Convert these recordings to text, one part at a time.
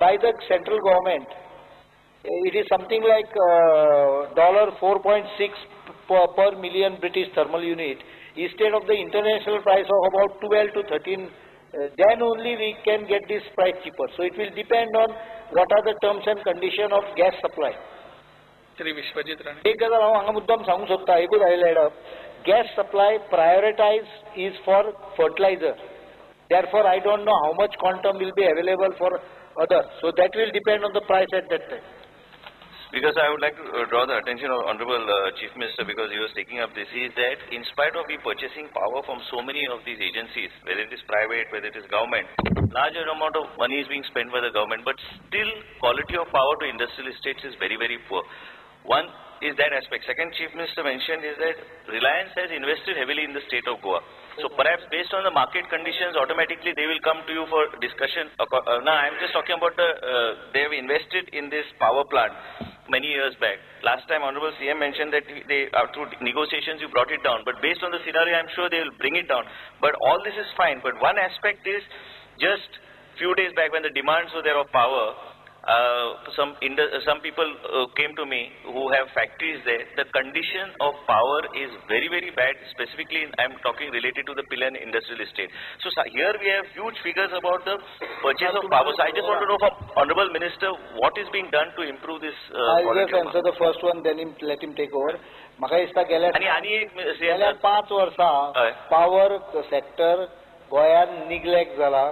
by the central government. It is something like $4.6 per million British thermal unit instead of the international price of about 12 to 13. Then only we can get this price cheaper. So it will depend on what are the terms and conditions of gas supply. Shri Vishwajit Rane एक गजाल हांव हांगा मुद्दाम सांगूंक सोदता एकूच आयल्या gas supply prioritized is for fertilizer. Therefore, I don't know how much quantum will be available for others. So that will depend on the price at that time. Because I would like to draw the attention of Honorable Chief Minister, because he was taking up this, is that in spite of we purchasing power from so many of these agencies, whether it is private, whether it is government, larger amount of money is being spent by the government, but still quality of power to industrial estates is very, very poor. One is that aspect. Second, Chief Minister mentioned is that Reliance has invested heavily in the state of Goa. So perhaps based on the market conditions, automatically they will come to you for discussion. Now I am just talking about they have invested in this power plant many years back. Last time Honorable CM mentioned that they through negotiations you brought it down. But based on the scenario, I am sure they will bring it down. But all this is fine. But one aspect is just few days back when the demands were there of power, some people came to me who have factories there. The condition of power is very, very bad. Specifically, I am talking related to the Pillan industrial estate. So here we have huge figures about the purchase of power. So I just want to know from Honorable Minister what is being done to improve this. I'll just answer the first one, then let him take over. म्हाका दिसता गेल्या 5 वर्सां power sector गोंयांत neglect जाला.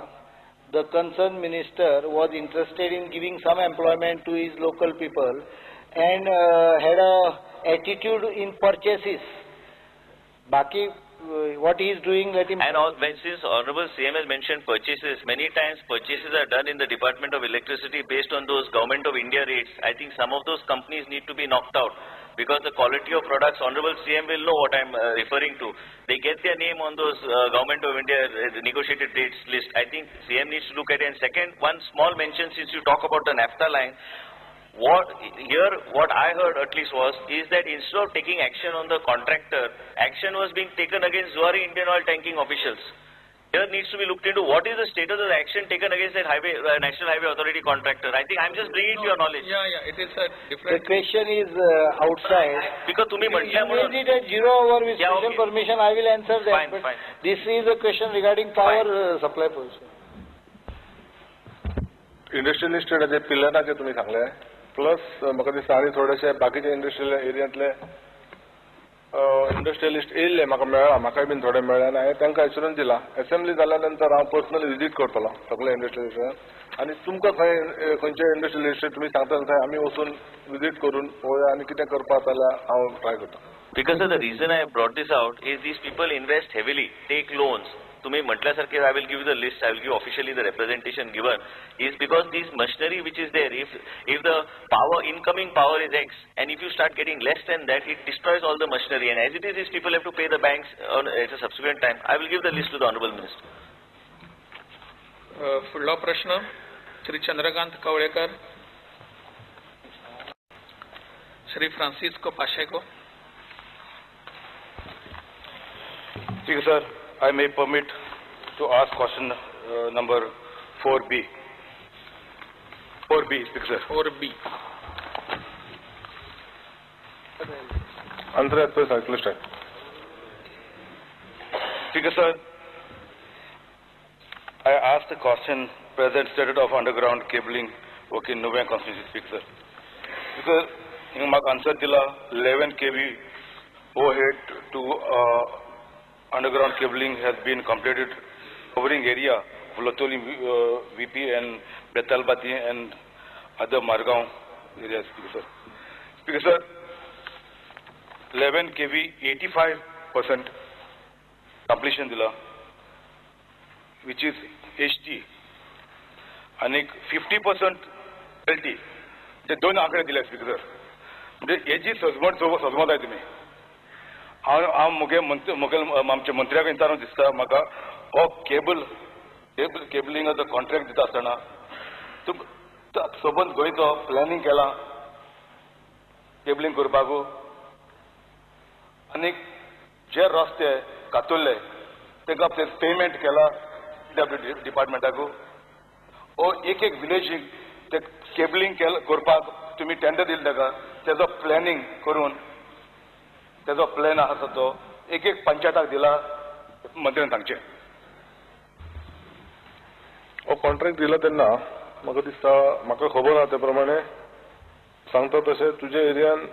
The concerned minister was interested in giving some employment to his local people and had a attitude in purchases. Baki, what he is doing, let him... And since Honorable CM has mentioned purchases, many times purchases are done in the Department of Electricity based on those Government of India rates. I think some of those companies need to be knocked out, because the quality of products, Honorable CM will know what I am referring to. They get their name on those Government of India negotiated rates list. I think CM needs to look at it. And second, one small mention, since you talk about the NAFTA line, what I heard at least is that instead of taking action on the contractor, action was being taken against Zuari Indian Oil tanking officials. Here needs to be looked into what is the status of the action taken against that National Highway Authority contractor. I think I am just bringing it to your knowledge. Yeah, it is a different... The question is outside. Because तुम्ही If you need a 0 hour with special permission, I will answer that. Fine. This is a question regarding power supply position. Industrial estate जे पिल्लनाचे तुम्ही सांगले, plus म्हाका दिसता आनी थोडेशे बाकीचे industrial एरियांतले industrialist येयल्ले म्हाका मेळ्ळा, म्हाकाय बीन थोडे मेळ्ळे आनी हांवें तांकां एश्युरन्स दिला. असेंब्ली जाल्या नंतर हांव पर्सनली विजीट करतलो सगळे इंडस्ट्रियल इस्टेट, आनी तुमकां खंय खंयचे इंडस्ट्रियल इस्टेट तुमी सांगता थंय आमी वचून विजीट करून पळोवया आनी कितें करपाक जाल्यार हांव ट्राय करता. Because of the reason I brought this out is these people invest heavily, take loans. तुम्ही म्हटल्यासारखे I will give you the list, I will give officially the representation given, is because this machinery which is there, if the incoming power is X, and if you start getting less than that, it destroys all the machinery, and as it is, these people have to pay the banks at a subsequent time. I will give the list to the Honorable Minister. फुडलो प्रश्न Shri Chandrakant Kavlekar, Shri Francisco Pacheco. Sir, I may permit to ask question number 4B. 4B, Speaker sir. 4B. Answer at first, cyclist time. Speaker sir, I asked the question, present status of underground cabling work in Nuvain constituency, Speaker sir. Because you have answered dila 11 kV overhead to underground cabling has been completed covering area of Lotoli VP and Betalbati and other Margaon areas, Speaker sir. Speaker sir, 11 kV 85% completion dila, which is HT, and 50% LT. ते दोन आकडे दिले Speaker sir. म्हणजे हेची सजमत आहे तुम्ही. हांव मुगे आमच्या मंत्र्याक विचारून दिसता म्हाका हो केबलिंगाचो कॉन्ट्रॅक्ट दिता आसतना सबंद गोंयचो प्लॅनिंग केला केबलिंग करपाक, आनी जे रस्ते कातुरले ताका पेमेंट केला डिपार्टमेंटाक, ओ एक विलेजीक ते केबलिंग करपाक तुम्ही टेंडर दिले ताका तेजो प्लॅनिंग करून तेजो प्लॅन आसा तो एक एक पंचायताक दिला मंत्र्यान सांगचे. हो कॉन्ट्रॅक्ट दिला तेन्ना म्हाका दिसता म्हाका खबर आहा ते प्रमाणे सांगता तशें तुज्या एरियान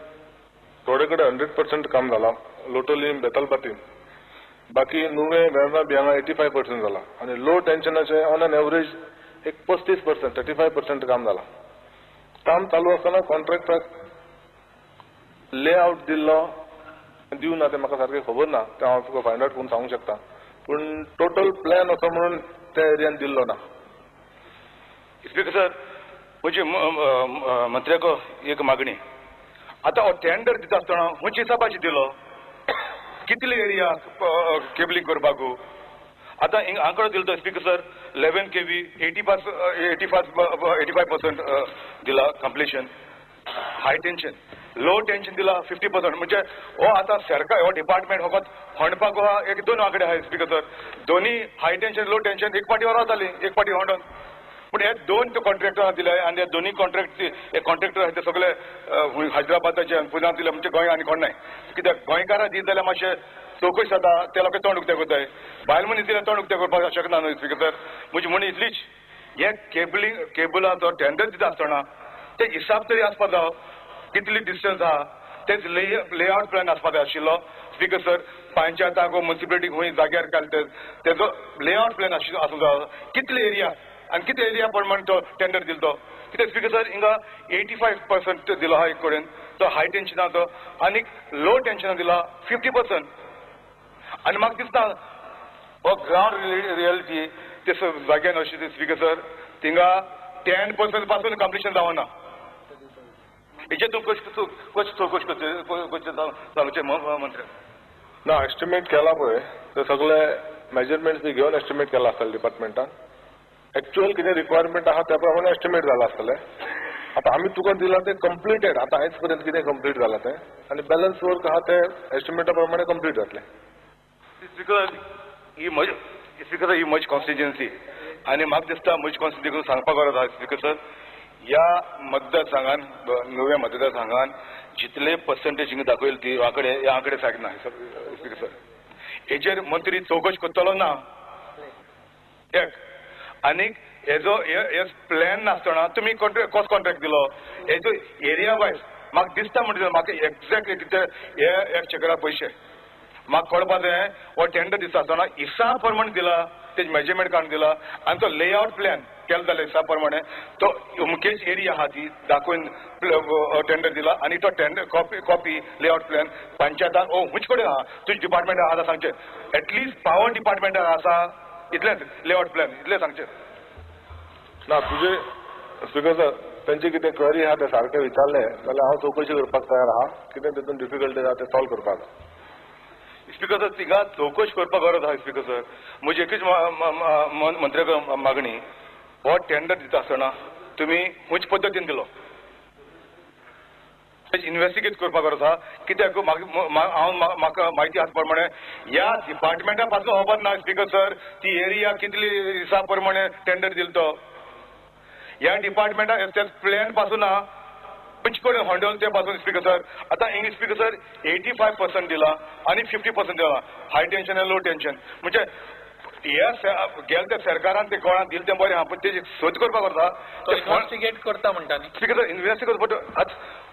थोडे कडेन 100% काम जाला. लोटलीम बेतालबातीम बाकी नुवें वेर्ना बिहांगा 85% जाला आनी लो टेन्शनाचे ऑन एन एवरेज एक 35% 35% काम जाला. काम चालू आसतना कॉन्ट्रॅक्टाक लेआउट दिल्लो दिवं ना ते म्हाका सारकें खबर ना ते हांव तुका फायंड आउट करून सांगूंक शकता पूण टोटल प्लॅन असो म्हणून त्या एरियान दिल्लो ना. स्पीकर सर म्हणजे मंत्र्याक एक मागणी आता हो टेंडर दिता आसतना खंयच्या हिसाबाची दिलो कितले एरिया केबलिंग करपाक आता हांकडे दिलो तो स्पीकर सर 11 kV 85% दिला कंप्लीशन. हाय टेन्शन लो टेन्शन दिला 50% म्हणजे हो आता सरकार हो डिपार्टमेंट फकत होंडपाक एक दोन आंकडे आहात स्पीकर सर. दोन्ही हाय टेन्शन लो टेन्शन एक पाटी रावताली एक पाटी होंडोन पण हे दोन कॉन्ट्रॅक्टरांक दिले आनी हे दोन्ही कॉन्ट्रॅक्टर ते सगळे हैदराबादाचे पुण्यात दिले म्हणजे गोंय आनी कोण नाही कित्याक गोंयकारां दित जाल्यार मातशें चौकशी जाता ते लोक तोंड उक्ते करताय भायल मनीस दिल्यार तोंड उक्ते करपाक शकना न्हू स्पीकर सर. म्हजी म्हण इतलीच हे केबलाचो टेंडर दिता आसतना ते हिसाब तरी आसपा जाय कितली डिस्टन्स आहा तेच लेआउट प्लॅन आसपा जाय आशिल्लो स्पीकर सर. पंचायताक म्युनिसिपालिटीक खंय जाग्यार घालते तेजो लेआउट प्लॅन आसूंक जाय कितले एरिया आनी कितें एरिया प्रमाणे तो टेंडर दिलो तो कित्याक स्पीकर सर हिंगा 85% दिलो आहा एक कडेन तो हाय टेन्शनाचो आनी लो टेन्शना दिला 50% आनी म्हाका दिसता हो ग्रावंड रियलिटी ते जाग्यान अशें स्पीकर सर थिंगा 10% पासून कंप्लीशन जावना. हेचेर कशें चवकशी चालूचे मंत्री ना एस्टिमेट केला पळय ते सगळे मेजरमेंट्स बी घेवन एस्टिमेट केला आसतले डिपार्टमेंटान. एक्चुअल कितें रिक्वायरमेंट आहा त्या प्रमाणे एस्टिमेट जाला आसतले. आता आमी तुका दिला ते कंप्लिटेड आता आयज पर्यंत कितें कंप्लीट जाला ते आनी बॅलन्स वर्क आहा ते एस्टिमेटा प्रमाणे कंप्लीट जातले. स्पीकर ही म्हजी कॉन्स्टिट्युएन्सी आनी म्हाका दिसता म्हजी कॉन्स्टिट्युएन्सी सांगपाक गरज आहा स्पीकर सर. ह्या मतदारसंघान नव्या मतदारसंघान जितले पर्संटेज हिंगा दाखयली ती हे आंकडे सारके ना स्पीकर सर. हेचेर मंत्री चौकशी करतलो ना एक आनीक हेजो प्लॅन नासतना तुमी कसो कॉन्ट्रॅक्ट दिलो हेजो एरिया वायज म्हाका दिसता म्हणजे म्हाका एक्झॅक्टली कितें हे एक चेकरा पयशे म्हाका कळपा जाय हो टेंडर दिता आसतना हिसाब प्रमाणे दिला तेज मेजरमेंट काडून दिला आनी तो लेआउट प्लॅन केलो जाल्यार हिसाब प्रमाणे तो मुखेल एरिया आहा ती दाखोवन टेंडर दिला आनी तो टेंडर कॉपी लेआउट प्लॅन पंचायतान हुंच कडेन आहा तुजे डिपार्टमेंटान आसा सांगचे एटलिस्ट पावर डिपार्टमेंटान आसा इतलेंच लेआउट प्लॅन इतलें सांगचे ना तुजे स्पीकर सर तेंचे कितें क्वेरी आहा ते सारके विचारले जाल्यार हांव चवकशी करपाक तयार आहा कितें तितून डिफिकल्टीज आहा ते सॉल्व करपाक. स्पीकर सर तिका चौकशी करपाक गरज आहा स्पीकर सर. म्हजी एकच मंत्र्याक मागणी हो टेंडर दिता आसतना तुमी खंयचे पद्दतीन दिलो इन्व्हेस्टिगेट करपाक गरज आहा कित्याक म्हाका म्हायती आसा प्रमाणे ह्या डिपार्टमेंटा पासून खबर ना स्पीकर सर ती एरिया कितली हिसाब प्रमाणे टेंडर दिलो तो ह्या डिपार्टमेंटा प्लॅन पासून आहा खंयचे कडेन हँडल ते पासून स्पीकर सर. आता इंग्लीश स्पीकर सर 85% दिला आनी 50% दिला हाय टेन्शन आनी लो टेन्शन म्हणजे गेल त्या सरकारान ते कोणाक दिले ते बरें आहा पण तेजी सोद करपाक करता इन्व्हेस्टिगेट करता म्हणटा न्ही स्पीकर सर इन्व्हेस्टिगेट करता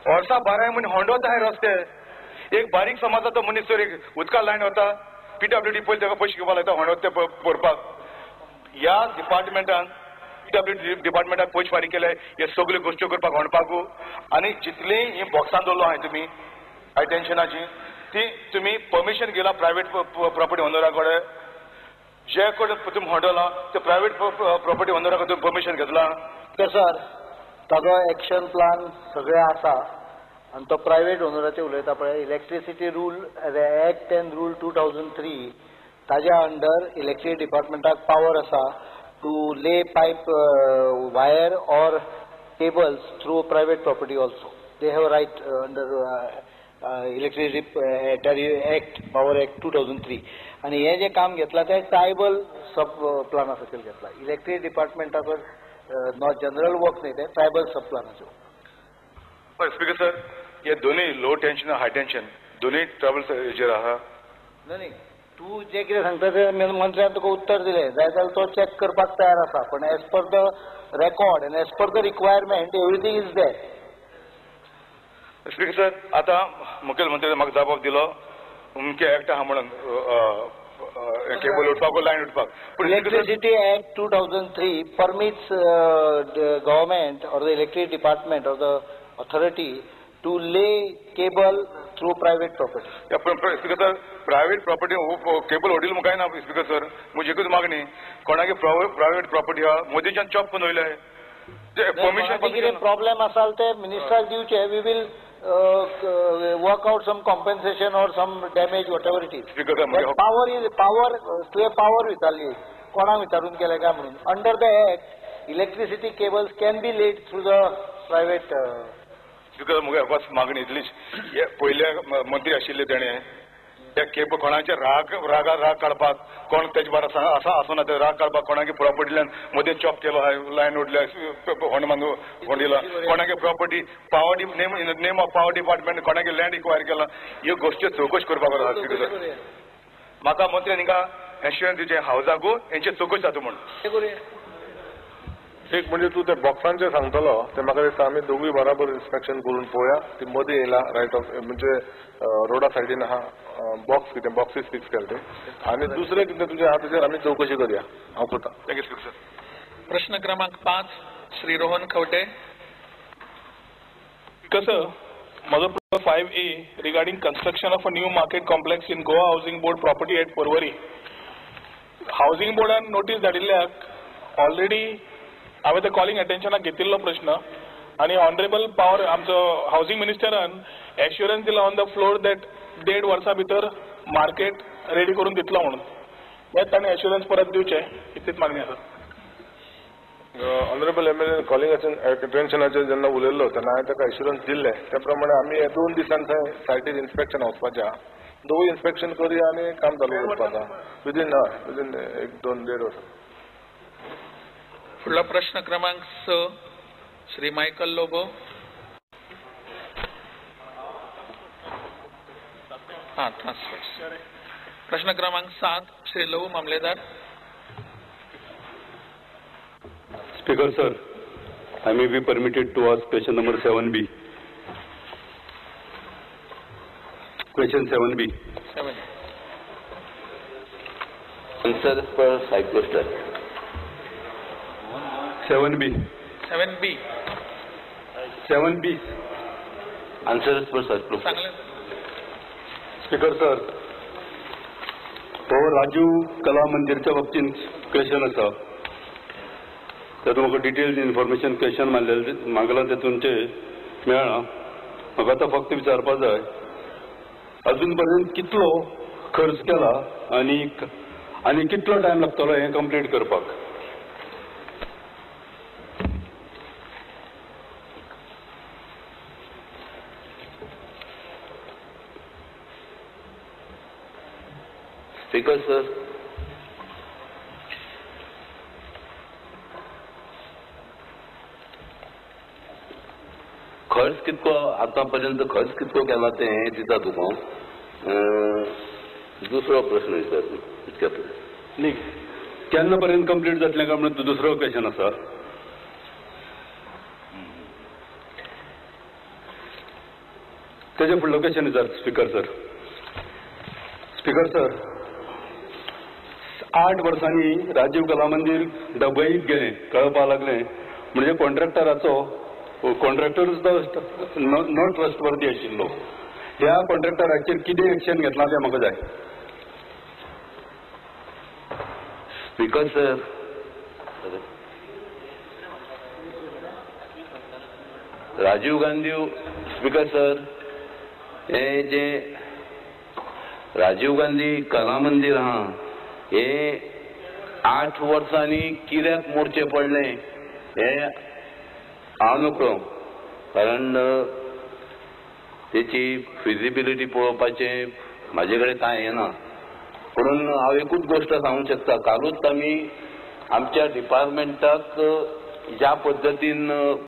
वर्सां बाराय म्हण होंडोत आहाय रस्ते एक बारीक समाजाचो मनीस जर एक उदका लायन वता PWD पयलीं ताका पयशे घेवपाक लायता होंडोत ते भरपाक. ह्या डिपार्टमेंटान PWD डिपार्टमेंटान पयशे फारीक केले हे सगल्यो गोश्ट्यो करपाक होंडपाकू आनी जितलीं ही बॉक्सान दवरलो आहाय तुमी हाय टेन्शनाची ती तुमी परमिशन घेला प्रायवेट प्रॉपर्टी ओनरा कडेन जे कडेन तुमी होंडला ते प्रायवेट प्रॉपर्टी ओनरा कडेन परमिशन घेतला सर ताजो एक्शन प्लान सगळे आसा आनी तो प्रायवेट ओनराचे उलयता पळय electricity rule act end rule 2003 ताज्या अंडर इलेक्ट्रिसिटी डिपार्टमेंटाक पावर आसा टू ले पाईप वायर और cables through private property also. They have a right under Electricity Act, Power Act 2003. आणि हे जे काम घेतला ते ट्रायबल सब प्लाना सकयल घेतला. इलेक्ट्रिसिटी डिपार्टमेंटाचो जनरल वर्क न्ही ते ट्रायबल सब प्लानाच्यो. हय स्पीकर सर, हे दोनूय लो टेन्शन हाय टेन्शन दोनूय ट्रायबल हेचेर आहा. न्ही तूं जें कितें सांगता तें मंत्र्यान तुका उत्तर दिलें जाय जाल्यार तो चॅक करपाक तयार आसा, पण as per the record end as per the requirement everything is there. Speaker sir, आतां मुखेलमंत्र्यान म्हाका जबाब दिलो अमके एक्ट आहा म्हणून cable उठपाक lion उठपाक. Electricity Act 2003 permits government or the electricity department or the authority to lay cable through private property. Speaker sir, private property cable ओडिल मुखाय ना स्पीकर सर. म्हजी एकूच मागणी, कोणागे प्रायव्हेट प्रॉपर्टी आहा मोदीच्यान चॉप करून वयले परमिशन कितें प्रॉब्लेम आसा ते मिनिस्टराक दिवचे. We will work out some compensation or some damage whatever it is. Power तुवें पावर विचारली कोणाक विचारून केलें काय म्हणून. Under the act electricity cables can be laid through the private. Speaker मुगे मागणी इतलीच, हे पयले मंत्री आशिल्ले तेणे त्या केबल कोणाचे राग काडपाक कोण तेजे बारा आसना ते राग काडपाक कोणागे प्रॉपर्टील्यान मदीं चॉप केलो आहाय लायन ओडल्या होंड दिला कोणागे property power name of power department कोणागे लँड इक्वायर केला ह्यो गोश्टी चौकशी करपाक आसा. स्पीकर म्हाका मंत्र्यान हिंगा एश्युरन्स दिवचे हावजाकू हेंची चौकशी जाता म्हूण. एक म्हणजे तू त्या बॉक्सांचे सांगतलो ते म्हाका दिसता आमी दोगूय बराबर इन्स्पेक्शन करून पळोवया. ती मदीं येयला रायट ऑफ म्हणजे रोडा सायडीन आहा बॉक्स कितें बॉक्सीस फिक्स केले ते. आनी दुसरें कितें तुज्या हाताचेर आमी चौकशी करया. हांव करता. Thank you speaker. प्रश्न क्रमांक 5 श्री रोहन खवटे. Sir, माझो प्रश्न 5A regarding construction of a new market complex in Goa Housing Board property at Porvorim. Housing Boardan notice धाडिल्ल्याक ऑलरेडी हांवें ते कॉलिंग अटेन्शनाक घेतिल्लो प्रश्न आनी ऑनरेबल पावर आमचो हावजिंग मिनिस्टरान एश्युरन्स दिला ऑन द फ्लोर दॅट 1.5 वर्सां भितर मार्केट रेडी करून दितलो म्हणून. हेच ताणें एश्युरन्स परत दिवचे इतलीच मागणी आसा. ऑनरेबल MLA कॉलिंग अटेन्शनाचेर जेन्ना उलयल्लो तेन्ना हांवें ताका एश्युरन्स दिल्ले त्या प्रमाणे आमी 2 दिसान थंय सायटीर इन्स्पेक्शन वचपाचें आहा. दोगूय इन्स्पेक्शन करया आनी काम चालू करपाक आहा विदीन 1-2.5 वर्सां. फुडलो प्रश्न क्रमांक 6 श्री मायकल लोबो. ट्रान्सफर. प्रश्न क्रमांक 7 श्री लघु मामलेदार. Speaker sir, I may be permitted to ask question number 7B. Question 7B. 7. Answer for cycloster. 7B. 7B. 7B. Answer for cycloster. चांगले. Speaker sir, हो राजीव कला मंदिरच्या बाबतीत क्वेश्चन आसा. तातूंत म्हाका डिटेल्स इन्फॉर्मेशन क्वेश्चन मागला तेतूनचे मेळना. म्हाका आतां फक्त विचारपाक जाय अजून पर्यंत कितलो खर्च केला आनी कितलो टायम लागतलो हें कंप्लीट करपाक. Speaker sir. खर्च कितको आतापर्यंत खर्च कितको केला ते दिता तुका. दुसरो प्रश्न विचारता इतक्या न्ही केन्ना पर्यंत कंप्लीट जातलें काय म्हणून दुसरो क्वेश्चन आसा. तेजे फुडलो क्वेश्चन विचार स्पीकर सर. स्पीकर सर 8 वर्सांनी राजीव कला मंदिर डबईत गेलें कळपाक लागलें म्हणजे कॉन्ट्रॅक्टराचो कॉन्ट्रॅक्टर नॉट ट्रस्टवर्दी आशिल्लो. ह्या कॉन्ट्रॅक्टराचेर कितें एक्शन घेतलां तें म्हाका जाय. Speaker sir. Rajiv Gandhi speaker sir हे जे राजीव गांधी कला मंदिर आहा हे 8 वर्सांनी कित्याक मोडचें पडलें हें हांव नकळो. कारण तेची फिजिबिलिटी पळोवपाचें म्हाजे कडेन कांय येना. म्हणून हांव एकूच गोश्ट सांगूंक शकता. कालूच आमी आमच्या डिपार्टमेंटाक ज्या पद्धतीन